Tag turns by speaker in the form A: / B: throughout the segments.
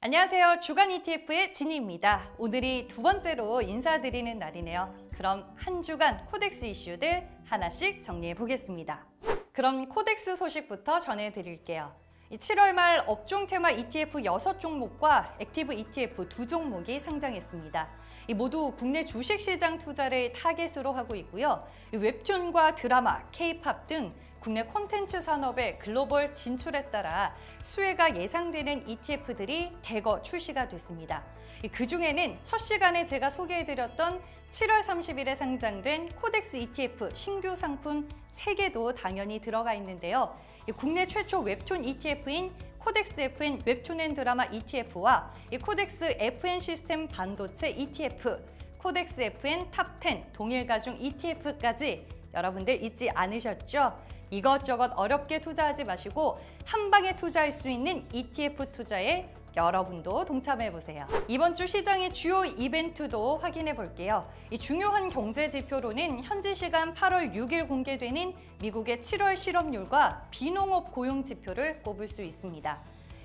A: 안녕하세요. 주간 ETF의 진희입니다. 오늘이 두 번째로 인사드리는 날이네요. 그럼 한 주간 코덱스 이슈들 하나씩 정리해 보겠습니다. 그럼 코덱스 소식부터 전해드릴게요. 7월 말 업종 테마 ETF 6종목과 액티브 ETF 2종목이 상장했습니다. 모두 국내 주식시장 투자를 타겟으로 하고 있고요. 웹툰과 드라마, K-팝 등 국내 콘텐츠 산업의 글로벌 진출에 따라 수혜가 예상되는 ETF들이 대거 출시가 됐습니다. 그중에는 첫 시간에 제가 소개해드렸던 7월 30일에 상장된 코덱스 ETF 신규 상품 3개도 당연히 들어가 있는데요. 국내 최초 웹툰 ETF인 코덱스 FN 웹툰 앤 드라마 ETF와 코덱스 FN 시스템 반도체 ETF, 코덱스 FN 탑10 동일가중 ETF까지 여러분들 잊지 않으셨죠? 이것저것 어렵게 투자하지 마시고 한 방에 투자할 수 있는 ETF 투자에 여러분도 동참해보세요. 이번 주 시장의 주요 이벤트도 확인해 볼게요. 이 중요한 경제 지표로는 현지 시간 8월 6일 공개되는 미국의 7월 실업률과 비농업 고용 지표를 꼽을 수 있습니다.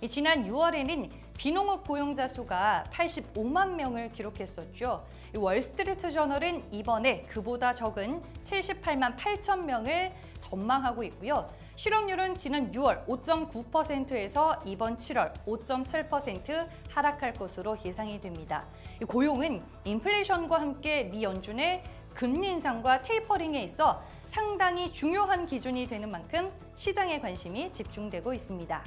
A: 지난 6월에는 비농업 고용자 수가 85만 명을 기록했었죠. 월스트리트 저널은 이번에 그보다 적은 78만 8천 명을 전망하고 있고요. 실업률은 지난 6월 5.9%에서 이번 7월 5.7% 하락할 것으로 예상이 됩니다. 고용은 인플레이션과 함께 미 연준의 금리 인상과 테이퍼링에 있어 상당히 중요한 기준이 되는 만큼 시장에 관심이 집중되고 있습니다.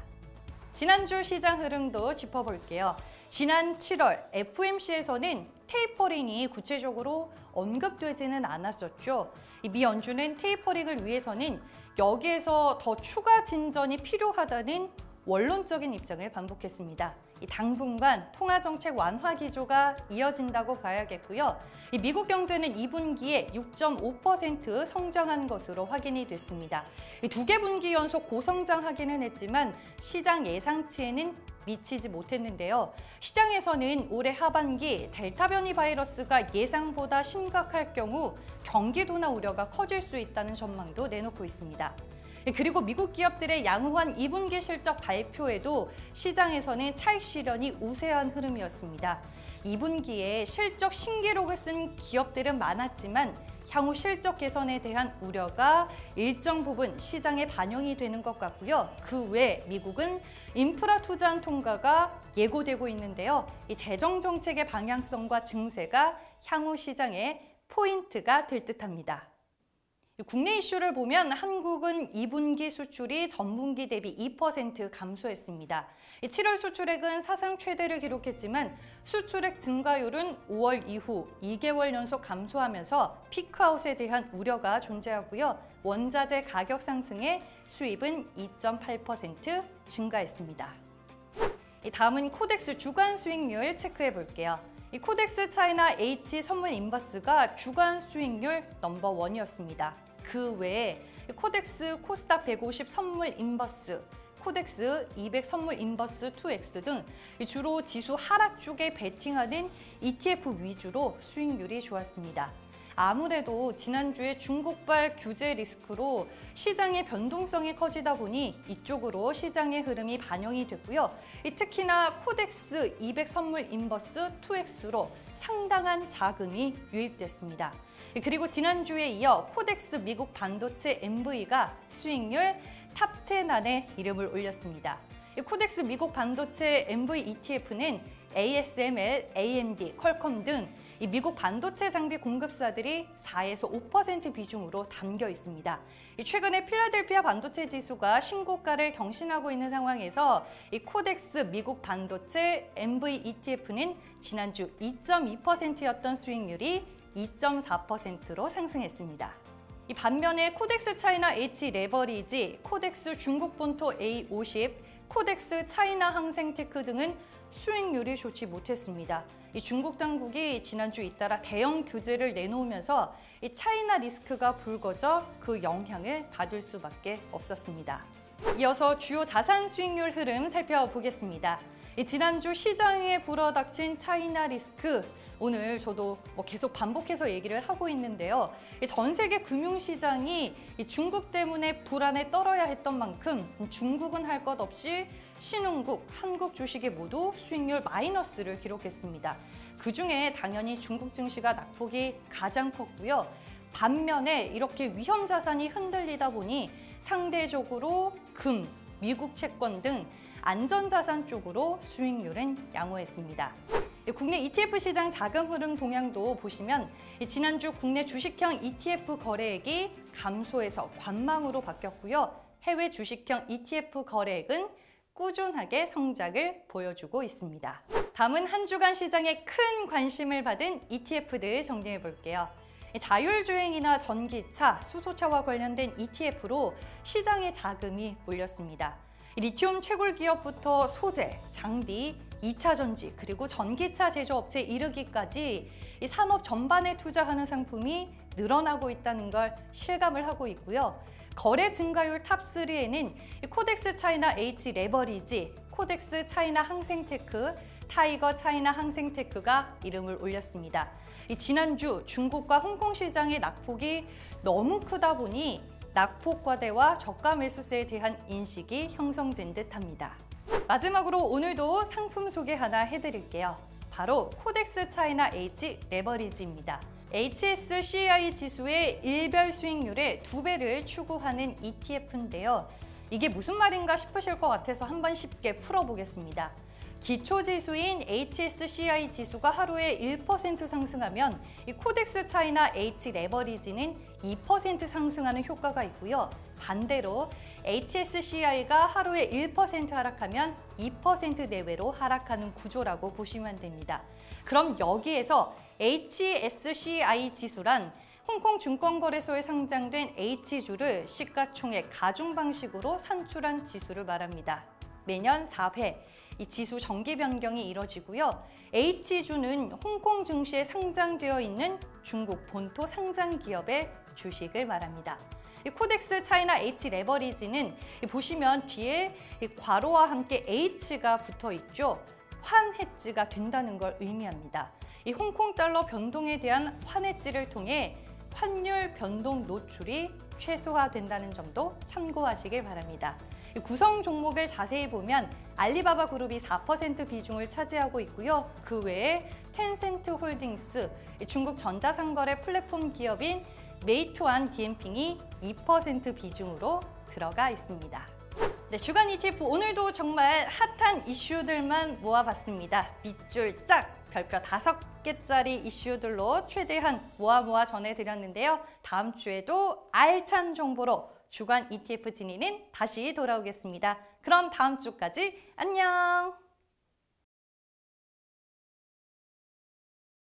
A: 지난주 시장 흐름도 짚어볼게요. 지난 7월 FOMC에서는 테이퍼링이 구체적으로 언급되지는 않았었죠. 미 연준은 테이퍼링을 위해서는 여기에서 더 추가 진전이 필요하다는 원론적인 입장을 반복했습니다. 당분간 통화정책 완화 기조가 이어진다고 봐야겠고요. 미국 경제는 2분기에 6.5% 성장한 것으로 확인이 됐습니다. 두 개 분기 연속 고성장하기는 했지만 시장 예상치에는 미치지 못했는데요. 시장에서는 올해 하반기 델타 변이 바이러스가 예상보다 심각할 경우 경기도나 우려가 커질 수 있다는 전망도 내놓고 있습니다. 그리고 미국 기업들의 양호한 2분기 실적 발표에도 시장에서는 차익 실현이 우세한 흐름이었습니다. 2분기에 실적 신기록을 쓴 기업들은 많았지만 향후 실적 개선에 대한 우려가 일정 부분 시장에 반영이 되는 것 같고요. 그 외 미국은 인프라 투자안 통과가 예고되고 있는데요. 이 재정 정책의 방향성과 증세가 향후 시장의 포인트가 될 듯합니다. 국내 이슈를 보면 한국은 2분기 수출이 전분기 대비 2% 감소했습니다. 7월 수출액은 사상 최대를 기록했지만 수출액 증가율은 5월 이후 2개월 연속 감소하면서 피크아웃에 대한 우려가 존재하고요. 원자재 가격 상승에 수입은 2.8% 증가했습니다. 다음은 코덱스 주간 수익률 체크해 볼게요. 코덱스 차이나 H 선물 인버스가 주간 수익률 넘버1이었습니다. 그 외에 코덱스 코스닥 150 선물 인버스, 코덱스 200 선물 인버스 2X 등 주로 지수 하락 쪽에 베팅하는 ETF 위주로 수익률이 좋았습니다. 아무래도 지난주에 중국발 규제 리스크로 시장의 변동성이 커지다 보니 이쪽으로 시장의 흐름이 반영이 됐고요. 특히나 코덱스 200 선물 인버스 2X로 상당한 자금이 유입됐습니다. 그리고 지난주에 이어 코덱스 미국 반도체 MV가 수익률 탑10 안에 이름을 올렸습니다. 코덱스 미국 반도체 MV ETF는 ASML, AMD, 퀄컴 등 미국 반도체 장비 공급사들이 4에서 5% 비중으로 담겨 있습니다. 최근에 필라델피아 반도체 지수가 신고가를 경신하고 있는 상황에서 코덱스 미국 반도체 MV ETF는 지난주 2.2%였던 수익률이 2.4%로 상승했습니다. 반면에 코덱스 차이나 H 레버리지, 코덱스 중국 본토 A50, 코덱스 차이나 항생테크 등은 수익률이 좋지 못했습니다. 중국 당국이 지난주 잇따라 대형 규제를 내놓으면서 차이나 리스크가 불거져 그 영향을 받을 수밖에 없었습니다. 이어서 주요 자산 수익률 흐름 살펴보겠습니다. 지난주 시장에 불어닥친 차이나 리스크, 오늘 저도 계속 반복해서 얘기를 하고 있는데요. 전 세계 금융시장이 중국 때문에 불안에 떨어야 했던 만큼 중국은 할 것 없이 신흥국, 한국 주식이 모두 수익률 마이너스를 기록했습니다. 그중에 당연히 중국 증시가 낙폭이 가장 컸고요. 반면에 이렇게 위험 자산이 흔들리다 보니 상대적으로 금, 미국 채권 등 안전자산 쪽으로 수익률은 양호했습니다. 국내 ETF 시장 자금 흐름 동향도 보시면 지난주 국내 주식형 ETF 거래액이 감소해서 관망으로 바뀌었고요. 해외 주식형 ETF 거래액은 꾸준하게 성장을 보여주고 있습니다. 다음은 한 주간 시장에 큰 관심을 받은 ETF들 정리해 볼게요. 자율주행이나 전기차, 수소차와 관련된 ETF로 시장에 자금이 몰렸습니다. 리튬 채굴 기업부터 소재, 장비, 2차 전지, 그리고 전기차 제조업체 이르기까지 이 산업 전반에 투자하는 상품이 늘어나고 있다는 걸 실감을 하고 있고요. 거래 증가율 탑3에는 코덱스 차이나 H 레버리지, 코덱스 차이나 항생테크, 타이거 차이나 항생테크가 이름을 올렸습니다. 지난주 중국과 홍콩 시장의 낙폭이 너무 크다 보니 낙폭 과대와 저가 매수세에 대한 인식이 형성된 듯합니다. 마지막으로 오늘도 상품 소개 하나 해드릴게요. 바로 코덱스 차이나 H 레버리지입니다. HSCI 지수의 일별 수익률의 2배를 추구하는 ETF인데요. 이게 무슨 말인가 싶으실 것 같아서 한번 쉽게 풀어보겠습니다. 기초지수인 HSCI 지수가 하루에 1% 상승하면 이 코덱스 차이나 H 레버리지는 2% 상승하는 효과가 있고요. 반대로 HSCI가 하루에 1% 하락하면 2% 내외로 하락하는 구조라고 보시면 됩니다. 그럼 여기에서 HSCI 지수란 홍콩 증권거래소에 상장된 H주를 시가총액 가중 방식으로 산출한 지수를 말합니다. 매년 4회 이 지수 정기 변경이 이뤄지고요. H주는 홍콩 증시에 상장되어 있는 중국 본토 상장 기업의 주식을 말합니다. 이 코덱스 차이나 H 레버리지는 보시면 뒤에 이 괄호와 함께 H가 붙어 있죠. 환해지가 된다는 걸 의미합니다. 이 홍콩 달러 변동에 대한 환해지를 통해 환율 변동 노출이 최소화된다는 점도 참고하시길 바랍니다. 구성 종목을 자세히 보면 알리바바 그룹이 4% 비중을 차지하고 있고요. 그 외에 텐센트 홀딩스, 중국 전자상거래 플랫폼 기업인 메이투안 디엠핑이 2% 비중으로 들어가 있습니다. 네, 주간 ETF 오늘도 정말 핫한 이슈들만 모아봤습니다. 밑줄 짝! 별표 5개짜리 이슈들로 최대한 모아 전해드렸는데요. 다음 주에도 알찬 정보로 주간 ETF 진이는 다시 돌아오겠습니다. 그럼 다음 주까지 안녕!